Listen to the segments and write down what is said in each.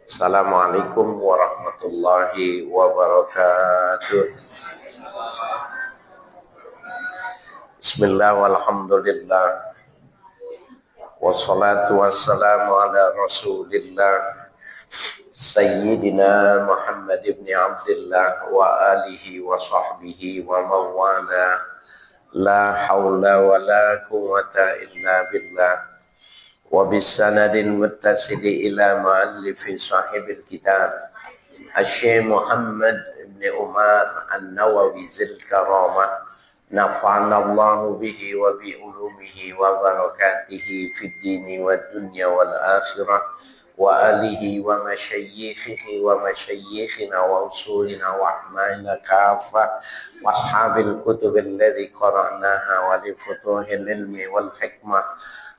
Assalamualaikum warahmatullahi wabarakatuh. Bismillah walhamdulillah. Wassalatu wassalamu ala rasulillah Sayyidina Muhammad ibn Abdullah wa alihi wa sahbihi wa mawala. La hawla wa la quwwata illa billah. Wa bisanadin muttasili ila muallifi sahibil kitab Asy-Syaikh Muhammad ibn Umar An-Nawawi Zil Karamah, nafa'anallahu bihi wa bi ulumihi wa barakatihi fid dini wad dunya wal akhirah, wa alihi wa masyayikhihi wa masyayikhina wa usulina wa ahmaina kafa wa ashabil kutubil ladzi qara'naha wa li futuhil ilmi wal hikmah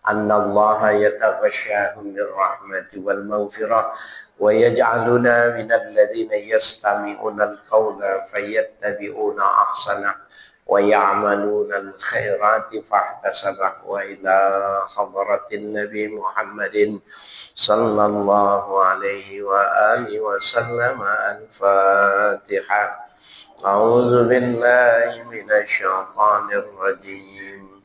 annallaha yataghashahum birrahmati wal maghfirah wa yaj'aluna minal ladzina yastami'una al-qawla fayattabi'una ahsanah wa ya'maluna al-khairati fahtasabah wa ila hadratin nabi Muhammadin sallallahu alaihi wa alihi wa sallam. Al-Fatihah. A'udzu billahi minasy syaithanir rajim.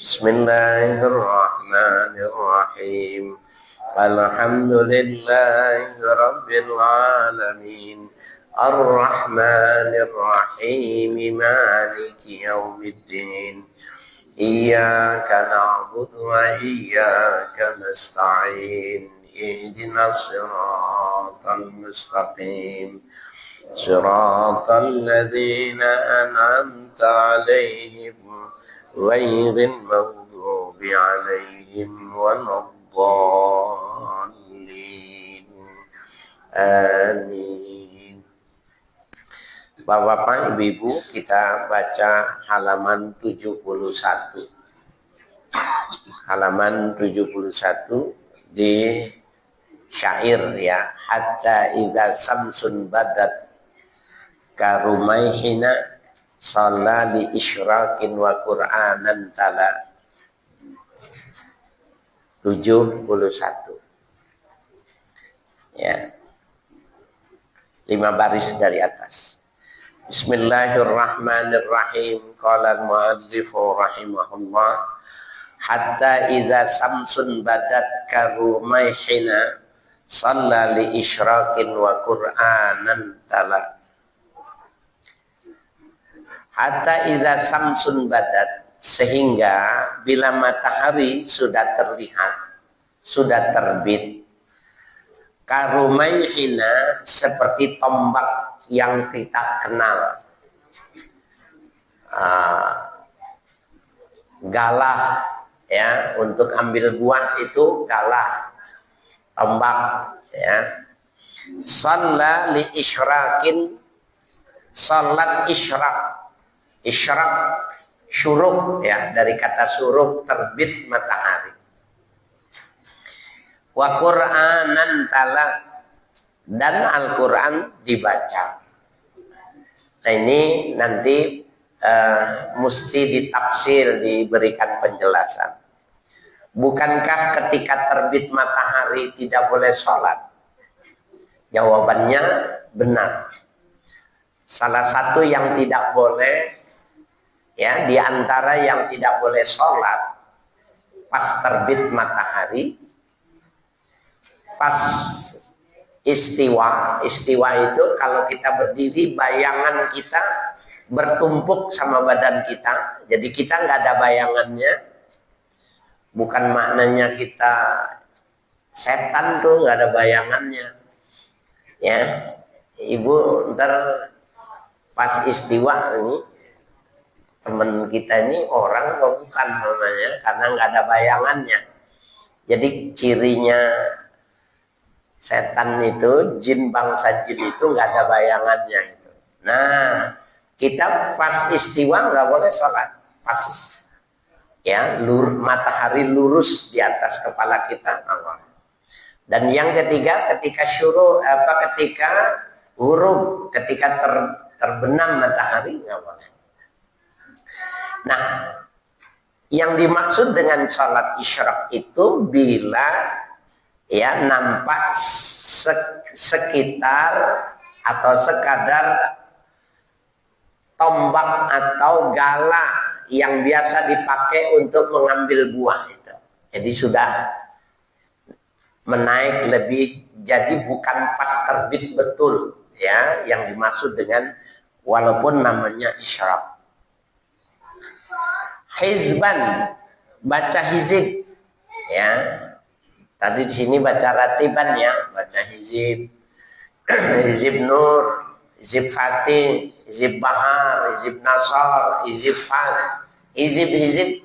Bismillahirrahmanirrahim. Alhamdulillahi rabbil alamin. Ar-Rahmanir-Rahim. Maliki yaumiddin. Iyyaka na'budu wa iyyaka nasta'in. Ihdinas siratal mustaqim. Siratal ladzina an'amta 'alaihim ghairil maghdubi 'alaihim waladdallin. Amin. Bapak-bapak, ibu-ibu, kita baca halaman 71. Halaman 71 di syair ya. Hatta idza samsun badat karumaihina shalla li isyraqin wa qur'anan tala. 71 ya, 5 baris dari atas. Bismillahirrahmanirrahim. Qala al-mu'allifu rahimahullah, hatta idza samsun badat karumaihina shalla li isyraqin wa qur'anan tala. Hatta idza samsun badat, sehingga bila matahari sudah terlihat, sudah terbit, karumaihina, seperti tombak yang kita kenal, galah ya, untuk ambil buah itu galah, tombak ya. Shalla li isyraqin, salat isyraq. Isyraq syuruk ya, dari kata syuruk, terbit matahari. Wa Qur'anan tala, dan Al-Quran dibaca. Nah ini nanti mesti ditafsir, diberikan penjelasan. Bukankah ketika terbit matahari tidak boleh sholat? Jawabannya benar. Salah satu yang tidak boleh ya, di antara yang tidak boleh sholat pas terbit matahari, pas istiwa. Istiwa itu kalau kita berdiri, bayangan kita bertumpuk sama badan kita, jadi kita nggak ada bayangannya. Bukan maknanya kita setan tuh nggak ada bayangannya ya. Ibu ntar pas istiwa ini, teman kita ini orang bukan namanya, karena nggak ada bayangannya. Jadi cirinya setan itu, jin, bangsa jin itu nggak ada bayangannya itu. Nah, kita pas istiwa nggak boleh sholat, pas ya matahari lurus di atas kepala kita. Dan yang ketiga, ketika ketika huruf, ketika terbenam matahari nggak boleh. Nah, yang dimaksud dengan sholat isyraq itu bila ya nampak sekitar atau sekadar tombak atau gala yang biasa dipakai untuk mengambil buah itu. Jadi sudah menaik lebih, jadi bukan pas terbit betul ya yang dimaksud dengan walaupun namanya isyraq. Hizban, baca hizib ya. Tadi di sini baca ratiban ya, baca hizib, hizib nur, hizib fatih, hizib bahar, hizib nasar, hizib fat, hizib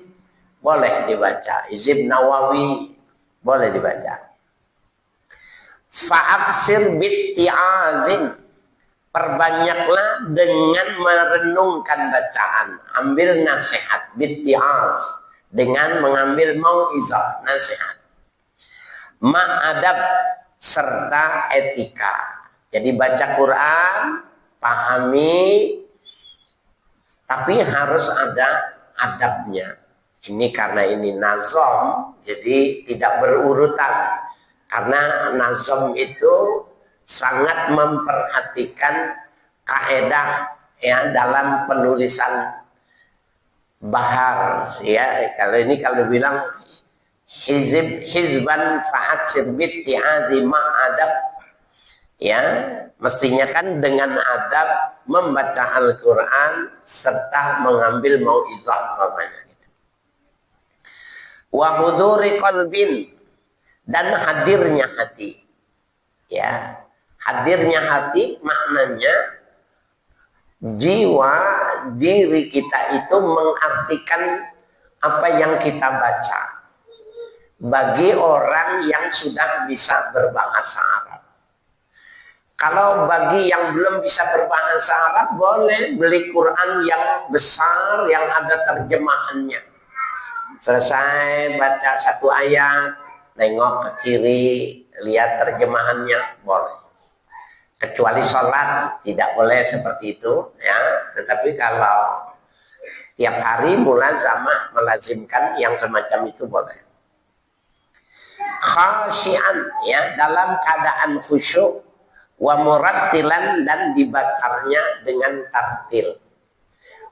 boleh dibaca, hizib nawawi boleh dibaca. Fa'aksir bitti'azin, perbanyaklah dengan merenungkan bacaan, ambil nasihat, bitti'az, dengan mengambil mau'izah, nasihat. Ma'adab, serta etika. Jadi baca Quran, pahami, tapi harus ada adabnya. Ini karena ini nazam, jadi tidak berurutan. Karena nazam itu sangat memperhatikan kaedah ya dalam penulisan bahar ya. Kalau ini kalau bilang hizban fa'aksir bitti'adzi ma'adab ya, mestinya kan dengan adab membaca Al-Quran serta mengambil mau'izah namanya. Wa huduri qalbin, dan hadirnya hati ya. Hadirnya hati maknanya jiwa diri kita itu mengartikan apa yang kita baca. Bagi orang yang sudah bisa berbahasa Arab. Kalau bagi yang belum bisa berbahasa Arab, boleh beli Quran yang besar yang ada terjemahannya. Selesai baca satu ayat, nengok ke kiri, lihat terjemahannya, boleh. Kecuali sholat tidak boleh seperti itu ya. Tetapi kalau tiap hari mulazamah melazimkan yang semacam itu boleh. Khasyian ya, dalam keadaan khusyuk, wa murattilan, dan dibacarnya dengan tartil.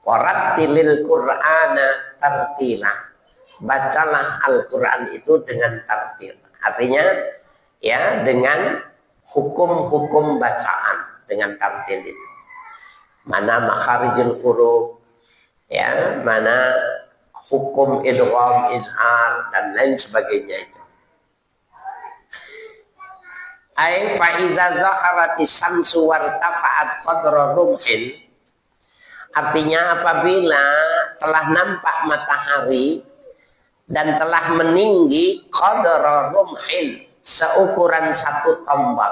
Warattilil Qur'ana tartila, bacalah Al-Quran itu dengan tartil. Artinya ya dengan hukum-hukum bacaan dengan tartil itu. Mana makharijul huruf ya, mana hukum idgham, izhar, dan lain sebagainya itu. Ai fa iza zaharatis samsu wartafa'at qadra rumhin, artinya apabila telah nampak matahari dan telah meninggi qadra rumhin, seukuran satu tombak,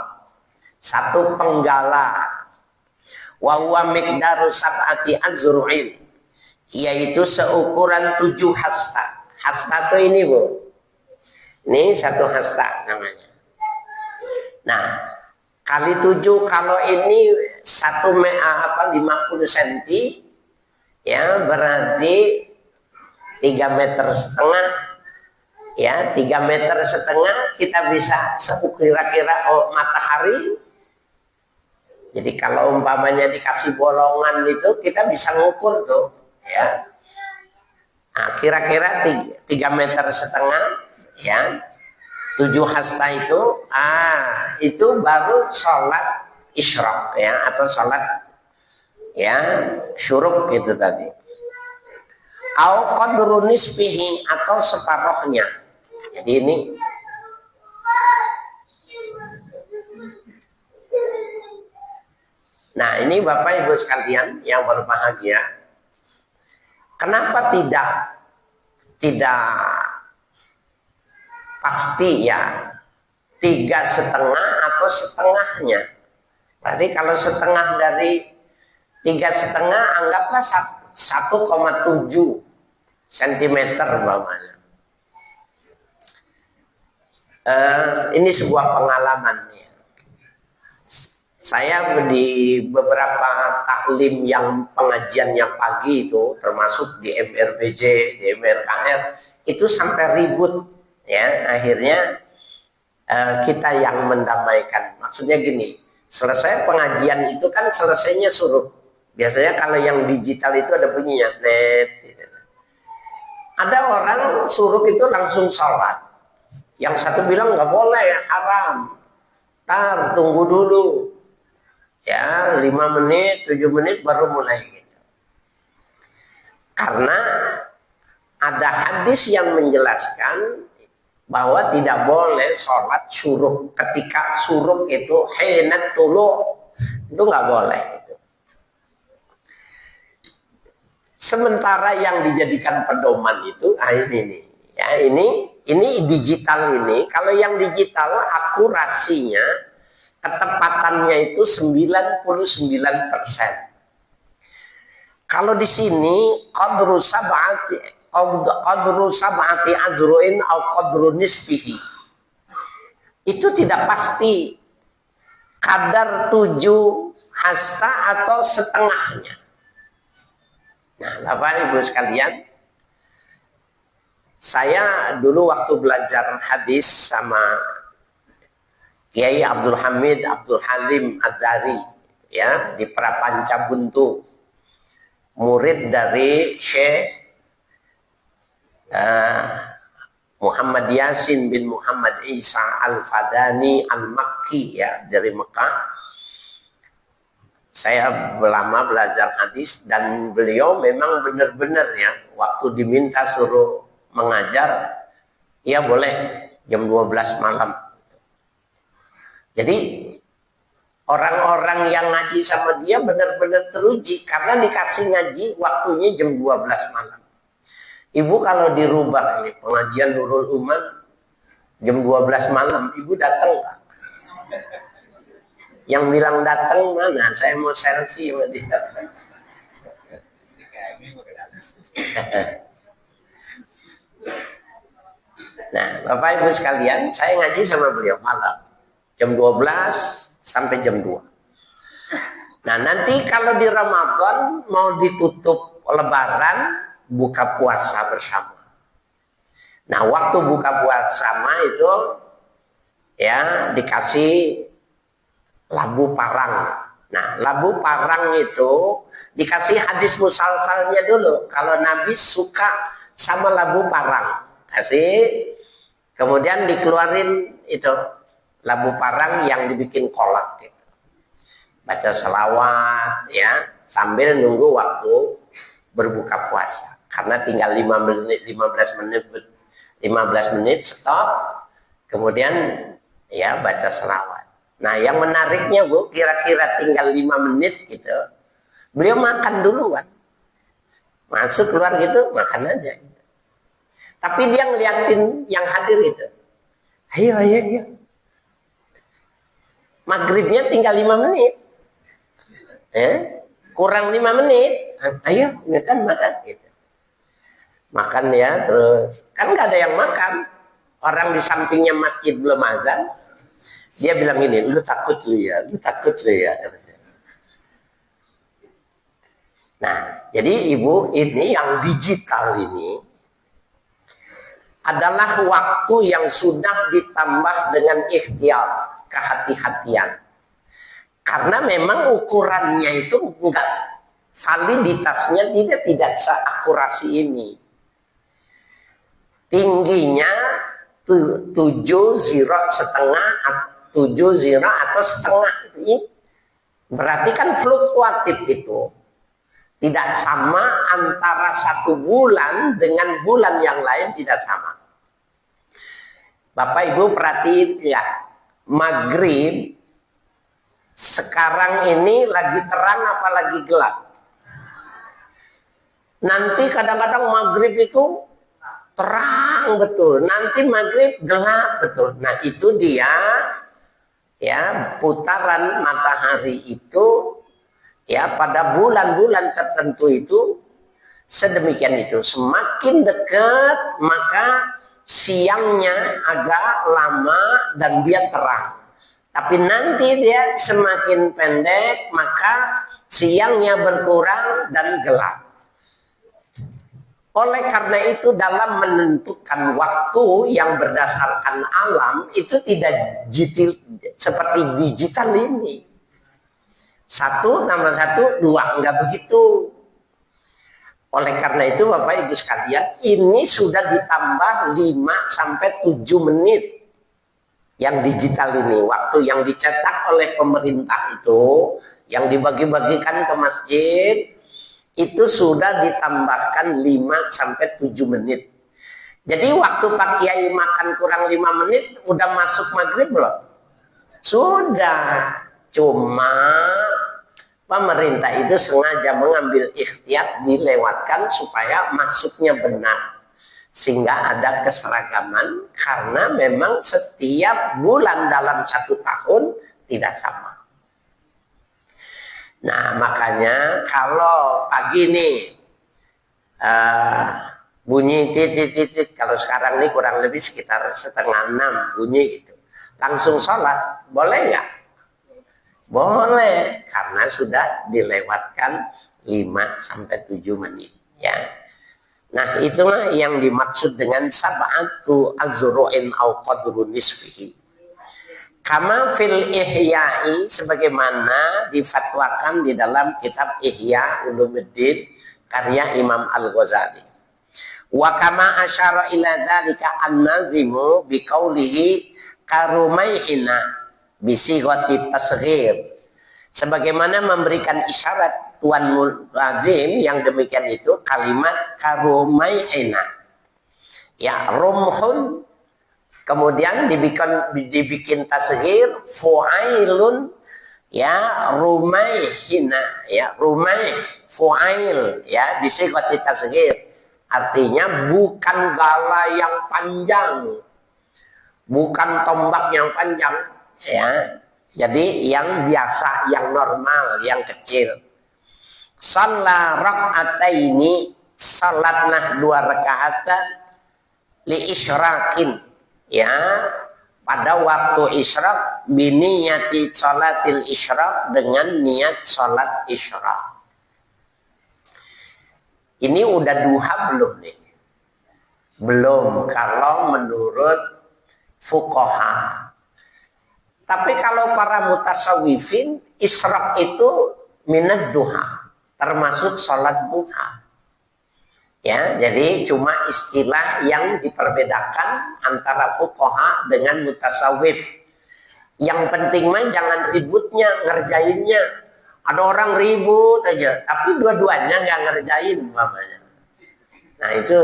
satu penggala, wa huwa miqdaru sab'ati azru'in, yaitu seukuran 7 hasta. Hasta itu ini Bu, ini satu hasta namanya. Nah, kali 7, kalau ini 50 cm ya, berarti 3,5 meter ya, 3,5 meter kita bisa kira-kira matahari. Jadi kalau umpamanya dikasih bolongan itu kita bisa ngukur tuh ya. Nah, kira-kira 3,5 meter ya. 7 hasta itu baru sholat isyraq ya, atau sholat ya syuruk gitu tadi. Au qadru nisbihi, atau separohnya. Jadi ini nah, ini Bapak Ibu sekalian yang berbahagia, kenapa tidak pasti ya 3,5 atau setengahnya. Tadi kalau setengah dari 3,5 anggaplah 1,7 cm bawahnya. Ini sebuah pengalaman ya. Saya di beberapa taklim yang pengajiannya pagi itu, termasuk di MRBJ, di MRKR, itu sampai ribut. Ya, akhirnya kita yang mendamaikan. Maksudnya gini, selesai pengajian itu kan selesainya suruh. Biasanya kalau yang digital itu ada bunyinya net. Gitu. Ada orang suruh itu langsung sholat. Yang satu bilang nggak boleh, haram. Tar, tunggu dulu. Ya, 5 menit, 7 menit baru mulai gitu. Karena ada hadis yang menjelaskan bahwa tidak boleh sholat syuruk. Ketika syuruk itu hinat tulu, itu nggak boleh gitu. Sementara yang dijadikan pedoman itu ini nih. Ya, ini digital ini. Kalau yang digital akurasinya, ketepatannya itu 99%. Kalau di sini qadru sab'ati azruin au qadru nisbihi. Itu tidak pasti kadar 7 hasta atau setengahnya. Nah, Bapak Ibu sekalian, saya dulu waktu belajar hadis sama Kiai Abdul Hamid Abdul Halim Ad-Dari ya di Prapanca Buntu, murid dari Syekh Muhammad Yasin bin Muhammad Isa Al-Fadani Al-Makki ya dari Mekah. Saya lama belajar hadis dan beliau memang benar-benar ya waktu diminta suruh mengajar, ya boleh jam 12 malam. Jadi orang-orang yang ngaji sama dia benar-benar teruji karena dikasih ngaji waktunya jam 12 malam. Ibu kalau dirubah ini pengajian Nurul Uman jam 12 malam, ibu datang nggak? Yang bilang datang mana? Saya mau selfie sama dia. Nah, Bapak Ibu sekalian, saya ngaji sama beliau malam. Jam 12 sampai jam 2. Nah, nanti kalau di Ramadan mau ditutup lebaran, buka puasa bersama. Nah, waktu buka puasa itu ya dikasih labu parang. Nah, labu parang itu dikasih hadis musalsalnya dulu. Kalau Nabi suka sama labu parang, kasih. Kemudian dikeluarin itu labu parang yang dibikin kolak gitu. Baca selawat ya sambil nunggu waktu berbuka puasa. Karena tinggal 15 menit stop. Kemudian ya baca selawat. Nah, yang menariknya Bu, kira-kira tinggal 5 menit gitu. Beliau makan duluan. Masuk keluar gitu, makan aja gitu. Tapi dia ngeliatin yang hadir itu. Ayo. Maghribnya tinggal 5 menit. Kurang 5 menit. Ayo, kan makan gitu. Makan ya, terus. Kan gak ada yang makan. Orang di sampingnya masjid belum azan. Dia bilang gini, lu takut lu ya. Nah, jadi Ibu, ini yang digital ini adalah waktu yang sudah ditambah dengan ikhtiar, kehati-hatian. Karena memang ukurannya itu enggak, validitasnya tidak seakurasi ini. Tingginya 7 zira setengah, 7 zira atau setengah ini berarti kan fluktuatif itu. Tidak sama antara 1 bulan dengan bulan yang lain, tidak sama. Bapak Ibu perhatiin ya, maghrib sekarang ini lagi terang apa lagi gelap? Nanti kadang-kadang maghrib itu terang betul, nanti maghrib gelap betul. Nah, itu dia ya putaran matahari itu ya pada bulan-bulan tertentu itu sedemikian itu. Semakin dekat maka siangnya agak lama dan dia terang. Tapi nanti dia semakin pendek, maka siangnya berkurang dan gelap. Oleh karena itu dalam menentukan waktu yang berdasarkan alam itu tidak seperti digital ini. Satu tambah satu, dua, enggak begitu. Oleh karena itu Bapak Ibu sekalian, ini sudah ditambah 5 sampai 7 menit yang digital ini. Waktu yang dicetak oleh pemerintah itu, yang dibagi-bagikan ke masjid, itu sudah ditambahkan 5 sampai 7 menit. Jadi waktu Pak Kiai makan kurang 5 menit, udah masuk maghrib belum? Sudah. Cuma pemerintah itu sengaja mengambil ikhtiyat dilewatkan supaya masuknya benar. Sehingga ada keseragaman karena memang setiap bulan dalam 1 tahun tidak sama. Nah makanya kalau pagi nih bunyi titit, kalau sekarang nih kurang lebih sekitar 5:30 bunyi gitu. Langsung sholat, boleh nggak? Boleh, karena sudah dilewatkan 5 sampai 7 menit. Ya. Nah itulah yang dimaksud dengan sab'atu azru'in au qadru nisfihi. Kama fil ihya'i, sebagaimana difatwakan di dalam kitab Ihya Ulumuddin karya Imam Al-Ghazali. Wa kama asyara ila dzalika an-nazimu biqaulihi karumaihina bisighati tasghir. Sebagaimana memberikan isyarat Tuan Mulazim yang demikian itu kalimat karumaihina. Ya, rumhun, kemudian dibikin tasghir fu'ailun, ya, rumaihina, ya, rumaih fu'ail, ya, bisighati tasghir. Artinya bukan gala yang panjang, bukan tombak yang panjang, ya. Jadi yang biasa, yang normal, yang kecil. Shalla rak'ataini, salatlah 2 rakaat li isyraqin, ya, pada waktu isyraq, biniyati salatil isyraq, dengan niat salat isyraq. Ini udah duha belum nih? Belum, kalau menurut fuqaha. Tapi kalau para mutasawwifin, isyraq itu minad duha, termasuk salat duha. Ya, jadi cuma istilah yang diperbedakan antara fuqaha dengan mutasawwif. Yang penting mah jangan ributnya, ngerjainnya. Ada orang ribut aja, tapi dua-duanya nggak ngerjain mamanya. Nah itu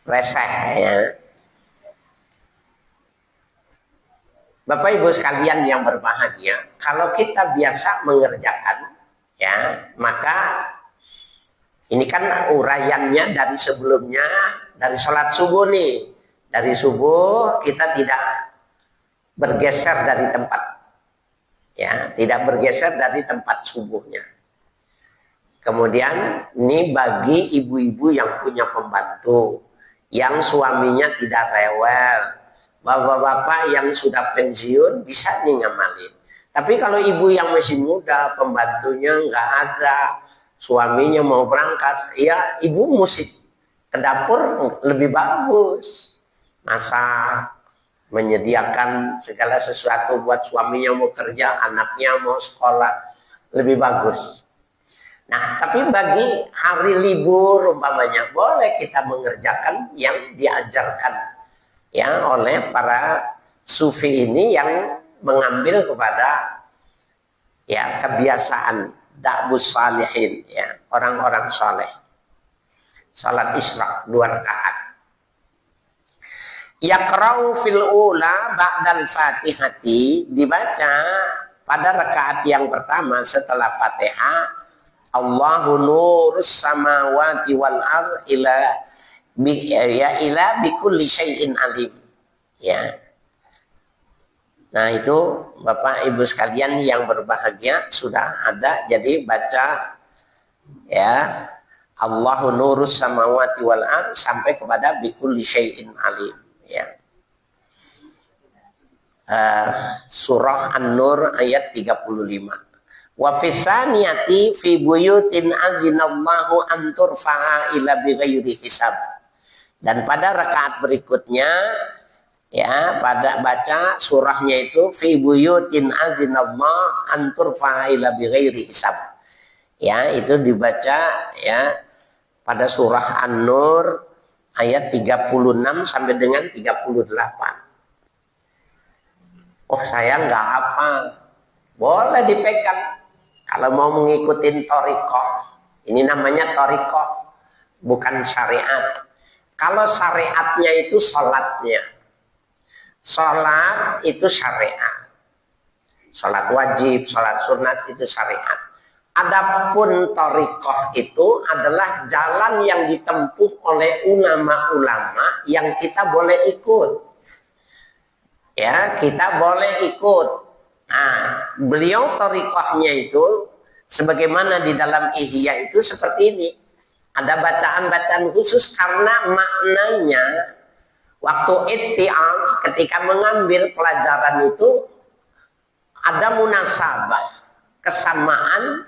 reseh ya. Bapak Ibu sekalian yang berbahagia, kalau kita biasa mengerjakan, ya, maka ini kan uraiannya dari sebelumnya, dari sholat subuh nih. Dari subuh kita tidak bergeser dari tempat, ya, tidak bergeser dari tempat subuhnya. Kemudian ini bagi ibu-ibu yang punya pembantu, yang suaminya tidak rewel, bapak-bapak yang sudah pensiun bisa nih ngamalin. Tapi kalau ibu yang masih muda, pembantunya nggak ada, suaminya mau berangkat, ya ibu mesti ke dapur lebih bagus, masak, menyediakan segala sesuatu buat suaminya mau kerja, anaknya mau sekolah, lebih bagus. Nah, tapi bagi hari libur umpamanya boleh kita mengerjakan yang diajarkan ya oleh para sufi ini yang mengambil kepada ya kebiasaan da'bus salihin, ya, orang-orang soleh. Salat isyraq 2 rakaat. Yaqra'u fil ula ba'dal fatihati, dibaca pada rakaat yang pertama setelah Fatihah, Allahu nurus samawati wal ard ila bikulli syai'in alim. Ya. Nah itu Bapak Ibu sekalian yang berbahagia sudah ada, jadi baca ya Allahu nurus samawati wal ard sampai kepada bikulli syai'in alim, ya. Surah An-Nur ayat 35. Wa fisaniyati fi buyutin azinallahu an turfa'a ila bighairi hisab. Dan pada rakaat berikutnya ya, pada baca surahnya itu fi buyutin azinallahu an turfa'a ila bighairi hisab. Ya, itu dibaca ya pada surah An-Nur ayat 36 sampai dengan 38. Oh, saya nggak hafal. Boleh dipegang. Kalau mau mengikuti thariqah, ini namanya thariqah, bukan syariat. Kalau syariatnya itu sholatnya. Sholat itu syariat. Sholat wajib, sholat sunat itu syariat. Adapun thariqah itu adalah jalan yang ditempuh oleh ulama-ulama yang kita boleh ikut. Ya, kita boleh ikut. Nah, beliau thariqahnya itu sebagaimana di dalam Ihya itu seperti ini. Ada bacaan-bacaan khusus karena maknanya waktu itti'az ketika mengambil pelajaran itu ada munasabah, kesamaan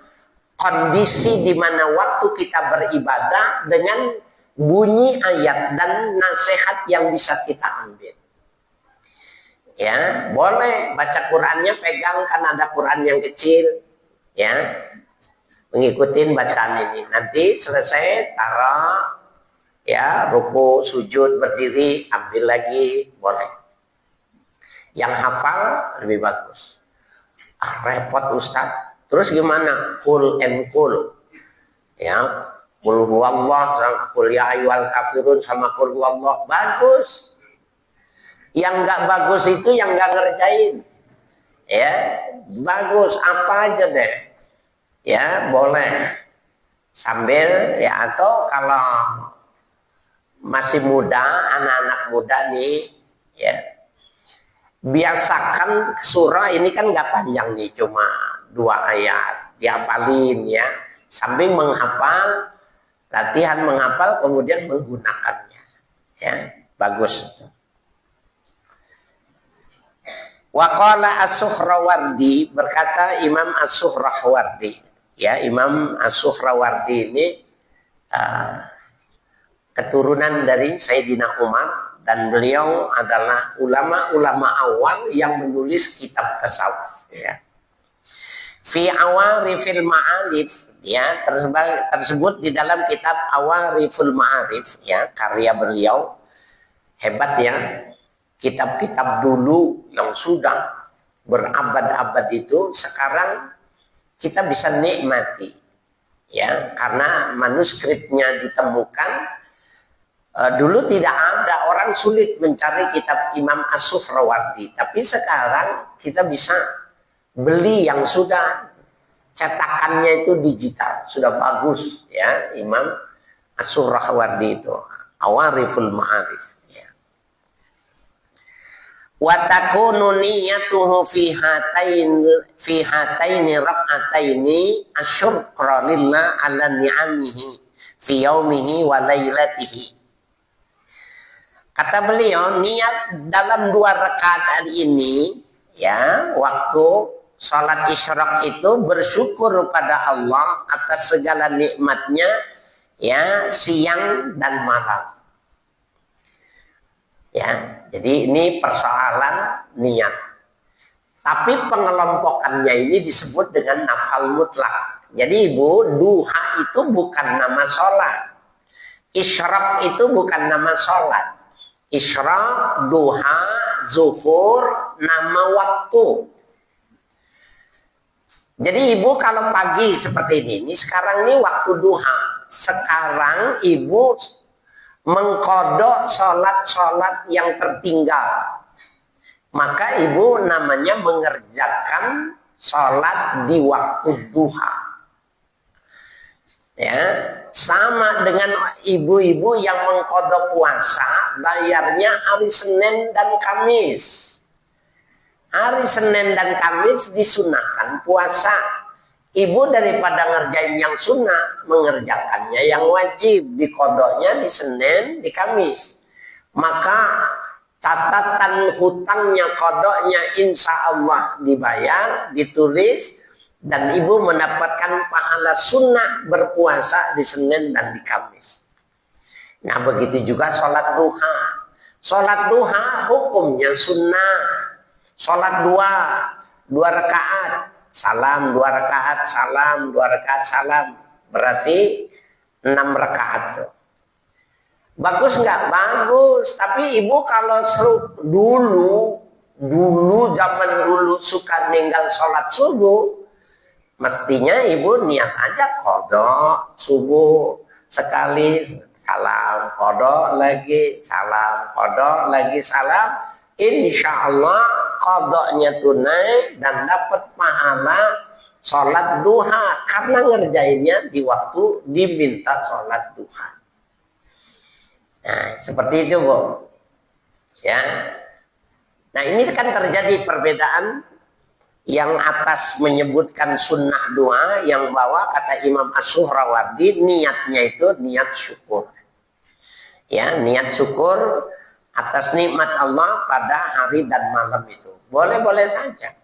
kondisi di mana waktu kita beribadah dengan bunyi ayat dan nasihat yang bisa kita ambil. Ya, boleh baca Qurannya pegang, kan ada Quran yang kecil, ya, mengikuti bacaan ini. Nanti selesai taruh, ya, ruku, sujud, berdiri, ambil lagi, boleh. Yang hafal lebih bagus. Ah, repot Ustaz. Terus gimana? Qul and qul. Ya, qul huwallah, qul ya ayyuhal kafirun sama qul huwallah. Bagus. Yang nggak bagus itu yang nggak ngerjain. Ya, bagus apa aja deh. Ya, boleh. Sambil ya, atau kalau masih muda, anak-anak muda nih, ya, biasakan surah ini kan nggak panjang nih, cuma 2 ayat, dihafalin ya, sambil menghafal, latihan menghafal, kemudian menggunakannya, ya, bagus. Waqala As-Suhrawardi, berkata Imam As-Suhrawardi, ya, Imam As-Suhrawardi ini keturunan dari Sayyidina Umar, dan beliau adalah ulama-ulama awal yang menulis kitab tasawuf, ya. Fi Awarifil Ma'arif, ya, tersebut di dalam kitab Awariful Ma'arif, ya, karya beliau. Hebat ya, kitab-kitab dulu yang sudah berabad-abad itu sekarang kita bisa nikmati, ya, karena manuskripnya ditemukan. Dulu tidak ada, orang sulit mencari kitab Imam As-Suhrawardi, tapi sekarang kita bisa beli yang sudah cetakannya itu digital, sudah bagus, ya, Imam As-Suhrawardi itu Awariful Ma'arif. Wa takunu niyyatuhu fi hataini rak'ataini asyukra lillah ala ni'amihi fi yaumihi wa lailatihi. Kata beliau, niat dalam 2 rakaat ini, ya, waktu salat isyraq itu bersyukur pada Allah atas segala nikmatnya, ya, siang dan malam. Ya, jadi ini persoalan niat. Tapi pengelompokannya ini disebut dengan nafal mutlak. Jadi Ibu, duha itu bukan nama sholat. Isyraq itu bukan nama sholat. Isyraq, duha, zuhur, nama waktu. Jadi Ibu kalau pagi seperti ini sekarang ini waktu duha. Sekarang Ibu mengkodok sholat-sholat yang tertinggal, maka Ibu namanya mengerjakan sholat di waktu duha. Ya, sama dengan ibu-ibu yang mengkodok puasa, bayarnya hari Senin dan Kamis. Hari Senin dan Kamis disunahkan puasa. Ibu daripada ngerjain yang sunnah, mengerjakannya yang wajib, dikodoknya di Senin, di Kamis. Maka catatan hutangnya, kodoknya insya Allah dibayar, ditulis, Dan ibu mendapatkan pahala sunnah berpuasa di Senin dan di Kamis. Nah begitu juga sholat duha. Sholat duha hukumnya sunnah. Sholat dua rakaat. Salam, 2 rakaat, salam, 2 rakaat, salam. Berarti 6 rakaat tuh. Bagus nggak? Bagus. Tapi ibu kalau dulu zaman dulu suka ninggal sholat subuh, mestinya ibu niat aja qodho subuh sekali, salam, qodho lagi, salam, qodho lagi, salam. Insya Allah qodhonya tunai dan dapat pahala sholat duha karena ngerjainnya di waktu diminta sholat duha. Nah, seperti itu Bu. Ya. Nah ini kan terjadi perbedaan. Yang atas menyebutkan sunnah doa, yang bawah kata Imam As-Suhrawardi niatnya itu niat syukur. Ya, niat syukur atas nikmat Allah pada hari dan malam itu. Boleh-boleh saja.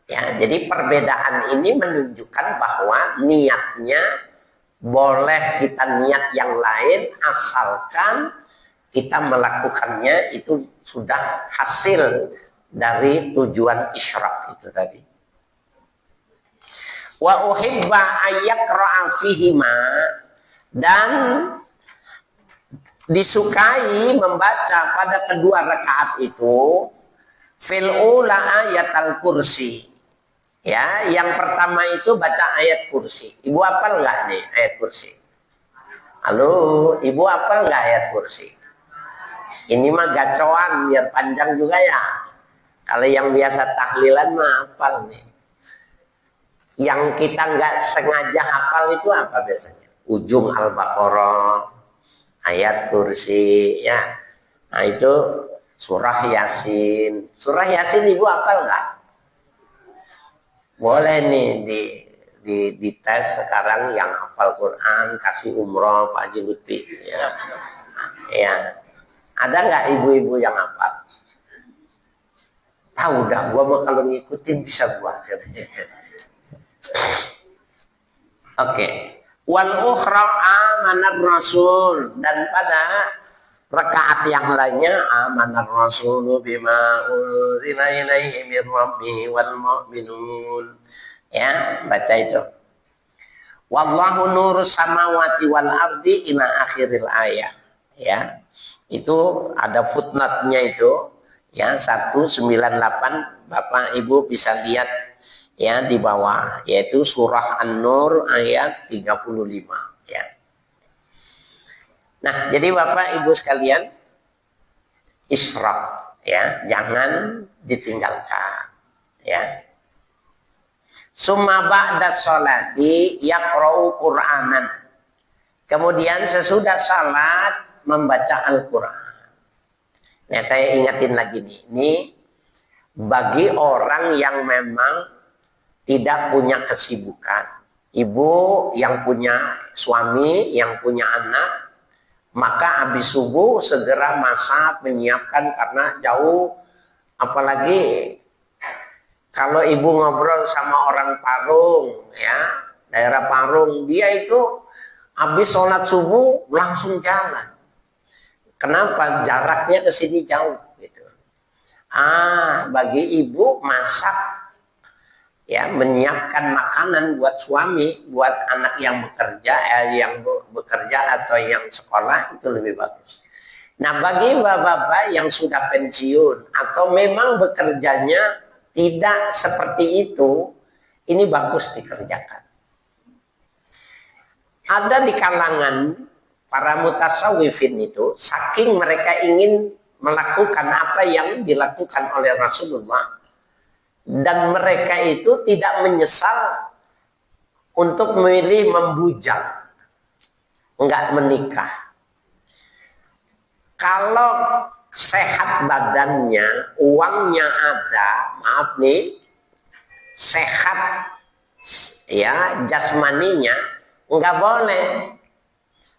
Ya, jadi perbedaan ini menunjukkan bahwa niatnya boleh kita niat yang lain asalkan kita melakukannya itu sudah hasil dari tujuan isyraq itu tadi. Wa uhibba ayyaqra'a fihima, dan disukai membaca pada kedua rakaat itu fil ula ayatul kursi. Ya, yang pertama itu baca ayat kursi. Ibu hafal enggak nih ayat kursi? Halo, ibu hafal enggak ayat kursi? Ini mah gacoan biar panjang juga ya. Kalau yang biasa tahlilan mah hafal nih. Yang kita nggak sengaja hafal itu apa biasanya? Ujung Al-Baqarah, ayat kursi, ya. Nah itu surah Yasin. Surah Yasin ibu hafal nggak? Boleh nih di tes sekarang yang hafal Quran kasih umroh Pak Haji Lutfi. Ya. Ya. Ada nggak ibu-ibu yang hafal? Tahu dah, gua mau kalau ngikutin bisa gua. Oke. Wal ukhra amanar rasul, dan pada rakaat yang lainnya amanar rasulu bima unzila ilaihi mir rabbih wal mu'minun. Ya, baca itu. Wallahu nurus samawati wal ardi ila akhiril ayat. Ya. Itu ada footnote-nya itu. Ya, 198 Bapak Ibu bisa lihat ya di bawah, yaitu surah An-Nur ayat 35 ya. Nah, jadi Bapak Ibu sekalian, isyraq ya, jangan ditinggalkan ya. Summa ba'da sholati yaqra'u Qur'anan. Kemudian sesudah salat membaca Al-Qur'an. Nah, saya ingatin lagi nih, ini bagi orang yang memang tidak punya kesibukan, ibu yang punya suami, yang punya anak, maka habis subuh segera masak, menyiapkan karena jauh, apalagi kalau ibu ngobrol sama orang Parung, ya, daerah Parung, dia itu habis sholat subuh langsung jalan. Kenapa? Jaraknya ke sini jauh gitu. Bagi ibu masak ya, menyiapkan makanan buat suami, buat anak yang bekerja atau yang sekolah itu lebih bagus. Nah, bagi bapak-bapak yang sudah pensiun atau memang bekerjanya tidak seperti itu, ini bagus dikerjakan. Ada di kalangan para mutasawwifin itu, saking mereka ingin melakukan apa yang dilakukan oleh Rasulullah, dan mereka itu tidak menyesal untuk memilih membujang, enggak menikah. Kalau sehat badannya, uangnya ada, maaf nih, sehat ya jasmaninya, enggak boleh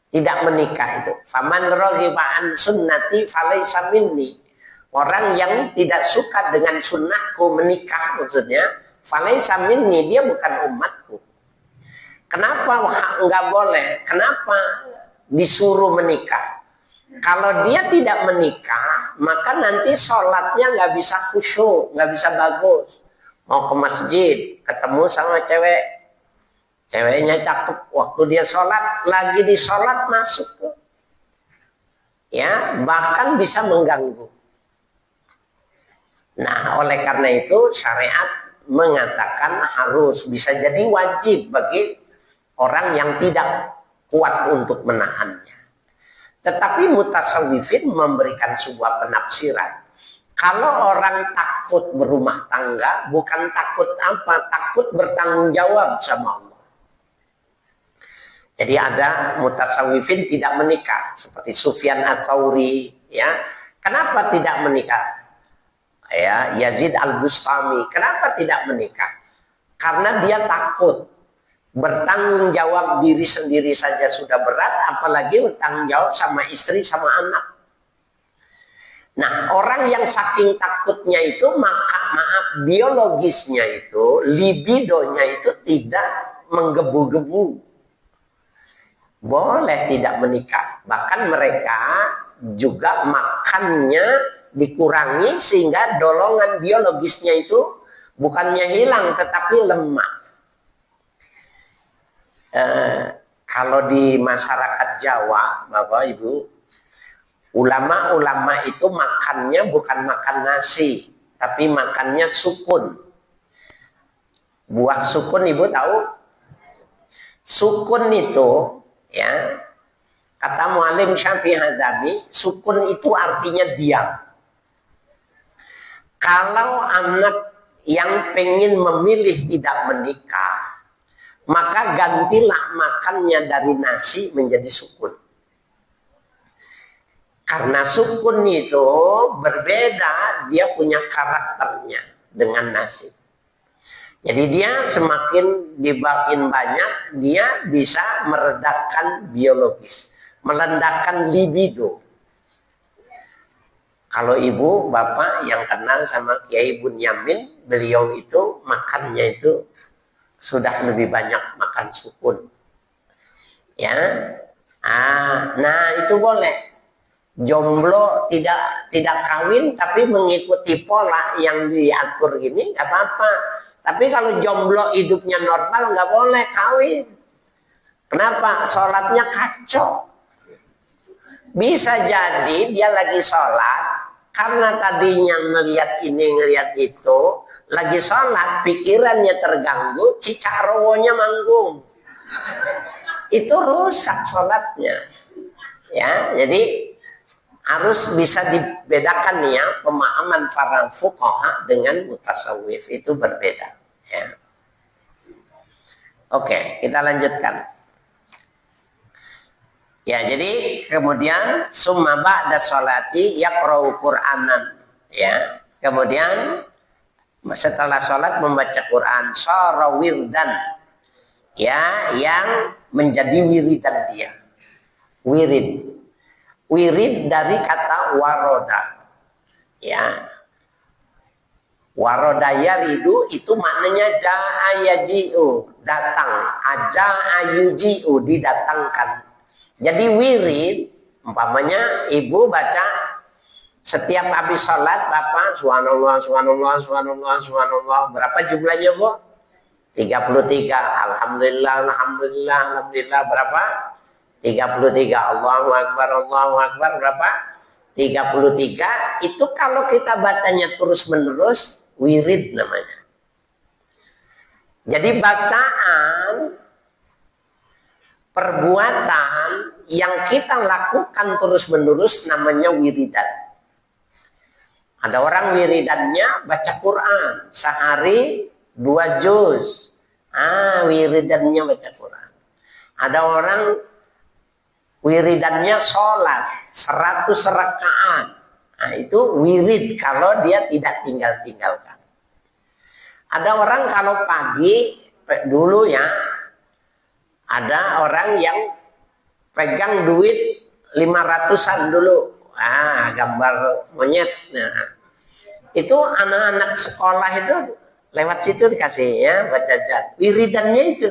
tidak menikah itu. Faman raghiba an sunnati falaysa minni. Orang yang tidak suka dengan sunnahku menikah, maksudnya Falaisa minni, dia bukan umatku. Kenapa nggak boleh? Kenapa disuruh menikah? Kalau dia tidak menikah, maka nanti sholatnya nggak bisa khusyuk, nggak bisa bagus. Mau ke masjid, ketemu sama cewek, ceweknya cakep, waktu dia sholat, lagi di sholat masuk, ya, bahkan bisa mengganggu. Nah, oleh karena itu syariat mengatakan harus, bisa jadi wajib bagi orang yang tidak kuat untuk menahannya. Tetapi mutasawwifin memberikan sebuah penafsiran. Kalau orang takut berumah tangga, bukan takut apa? Takut bertanggung jawab sama Allah. Jadi ada mutasawwifin tidak menikah, seperti Sufyan Ats-Tsauri, ya. Kenapa tidak menikah? Ya, Yazid Al-Bustami, kenapa tidak menikah? Karena dia takut. Bertanggung jawab diri sendiri saja sudah berat, apalagi bertanggung jawab sama istri, sama anak. Nah, orang yang saking takutnya itu, maka biologisnya itu, libidonya itu tidak menggebu-gebu. Boleh tidak menikah. Bahkan mereka juga makannya dikurangi sehingga dorongan biologisnya itu bukannya hilang tetapi lemah. Kalau di masyarakat Jawa, Bapak Ibu, ulama-ulama itu makannya bukan makan nasi, tapi makannya sukun. Buah sukun, Ibu tahu? Sukun itu, ya, kata Mu'allim Syafi'i Hadzami, sukun itu artinya diam. Kalau anak yang pengen memilih tidak menikah, maka gantilah makannya dari nasi menjadi sukun. Karena sukun itu berbeda, dia punya karakternya dengan nasi. Jadi dia semakin dibakin banyak, dia bisa meredakan biologis, meledakkan libido. Kalau ibu, bapak yang kenal sama Kiai Bunyamin, beliau itu makannya itu sudah lebih banyak makan sukun, ya. Nah itu boleh. Jomblo tidak kawin tapi mengikuti pola yang diatur gini nggak apa-apa. Tapi kalau jomblo hidupnya normal nggak boleh kawin. Kenapa? Sholatnya kacau. Bisa jadi dia lagi sholat karena tadinya ngelihat ini ngelihat itu. Lagi sholat, pikirannya terganggu, cicak rowonya manggung. Itu rusak sholatnya. Ya, jadi harus bisa dibedakan nih ya, pemahaman para fuqaha dengan mutasawwif itu berbeda. Ya. Oke, kita lanjutkan. Ya, jadi kemudian summa ba'da sholati yaqra'u Qur'anan. Ya, kemudian setelah sholat membaca Quran, shara wirdan, ya, yang menjadi wiridan dia. Wirid dari kata waroda, ya. Waroda yaridu itu maknanya ja'a yaji'u, datang, aja'a yuji'u, didatangkan. Jadi wirid, umpamanya ibu baca setiap habis sholat, Bapak, subhanallah, subhanallah, subhanallah, subhanallah. Berapa jumlahnya, Bu? 33. Alhamdulillah, alhamdulillah, alhamdulillah. Berapa? 33. Allahu Akbar, Allahu Akbar. Berapa? 33. Itu kalau kita bacanya terus-menerus, wirid namanya. Jadi bacaan, perbuatan yang kita lakukan terus-menerus namanya wiridan. Ada orang wiridannya baca Quran sehari 2 juz. Wiridannya baca Quran. Ada orang wiridannya sholat 100 rakaat. Itu wirid kalau dia tidak tinggal-tinggalkan. Ada orang kalau pagi dulu ya, ada orang yang pegang duit 500-an dulu. Gambar monyet. Nah, itu anak-anak sekolah itu Lewat situ dikasih ya buat jajan. Wiridannya itu.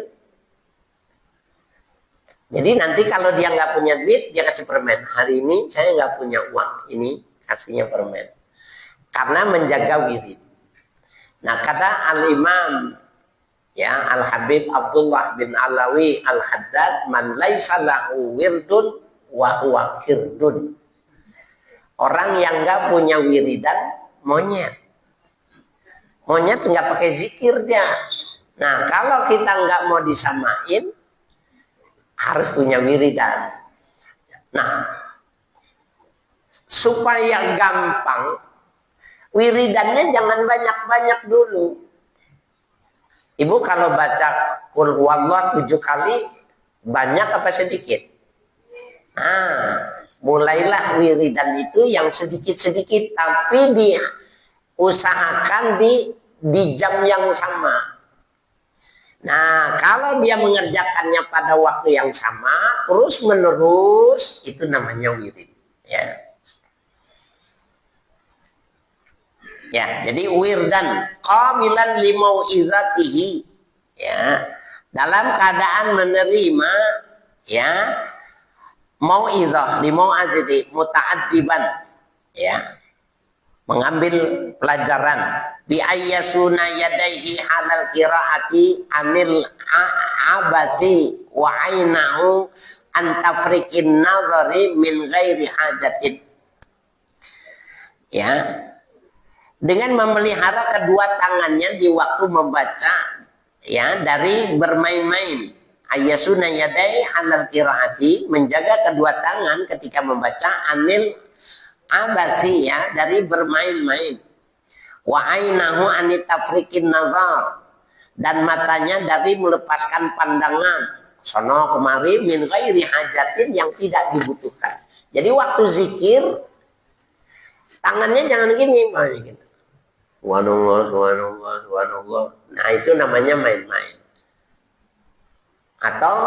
Jadi nanti kalau dia nggak punya duit, dia kasih permen. Hari ini saya nggak punya uang, ini kasihnya permen. Karena menjaga wirid. Nah kata Al-Imam ya Al-Habib Abdullah bin Alawi Al-Haddad, man laisa lahu wirdun wa huwa kirdun. Orang yang nggak punya wiridan, monyet. Monyet nggak pakai zikir dia. Nah kalau kita nggak mau disamain, harus punya wiridan. Nah, supaya gampang, wiridannya jangan banyak-banyak dulu. Ibu kalau baca Qul huwallah 7 kali, banyak apa sedikit? Nah, mulailah wiridan itu yang sedikit-sedikit, tapi diusahakan di jam yang sama. Nah, kalau dia mengerjakannya pada waktu yang sama, terus menerus, itu namanya wirid. Ya, ya, jadi wirdan qamilan limau'izatihi, ya, dalam keadaan menerima, ya, mau'izah limau'azati muta'addiban, ya, mengambil pelajaran bi ayyasuna yadaihi halal qiraati anil abasi wa ainahu an tafriqin nazari min ghairi hajatin, ya, dengan memelihara kedua tangannya di waktu membaca, ya, dari bermain-main. Ayyasuna yadaihi halal qiraati, menjaga kedua tangan ketika membaca, anil abasi, ya, dari bermain-main, wa ainahu anit tafriqin nazar, dan matanya dari melepaskan pandangan sono kemari min ghairi hajatin, yang tidak dibutuhkan. Jadi waktu zikir tangannya jangan gini, gitu. Subhanallah, subhanallah, subhanallah. Nah itu namanya main-main. Atau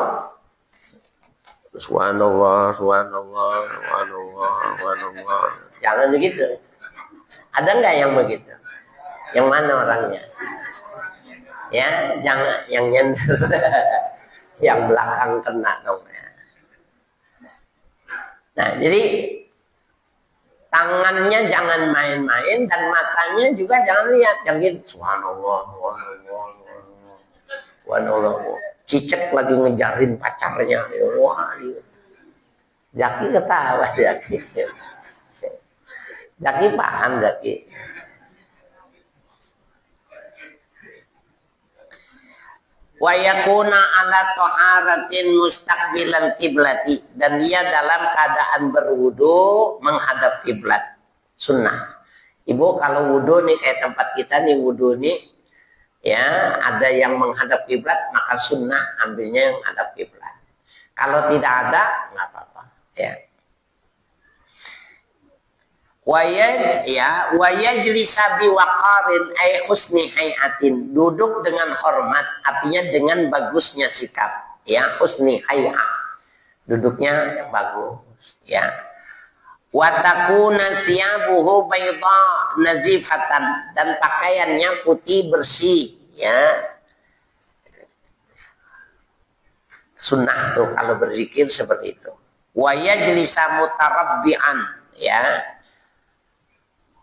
subhanallah, subhanallah, subhanallah, subhanallah. Jangan begitu. Ada nggak yang begitu? Yang mana orangnya? Ya, jangan yang nyender. Yang belakang kena dong. Ya. Nah, jadi tangannya jangan main-main dan matanya juga jangan lihat. Jangan gitu. Subhanallah, subhanallah, subhanallah. Cicek lagi ngejarin pacarnya. Wah, Zaki ketawa, Zaki. Zaki paham, Zaki. Wa yakuna ala taharatin mustaqbilal kiblati, dan dia dalam keadaan berwudu menghadap kiblat. Sunnah. Ibu kalau wudu nih kayak tempat kita nih wudu nih, ya, ada yang menghadap kiblat, maka sunnah ambilnya yang menghadap kiblat. Kalau tidak ada, nggak apa-apa. Ya. Wayajlisa biwaqarin ay husni hayatin, duduk dengan hormat, artinya dengan bagusnya sikap. Ya, husni hayat, duduknya bagus. Ya. Wa takuna siyabuhu bayda nazifatan, dan pakaiannya putih bersih, ya. Sunnah tuh kalau berzikir seperti itu. Wa yajlisa mutarabbi'an, ya.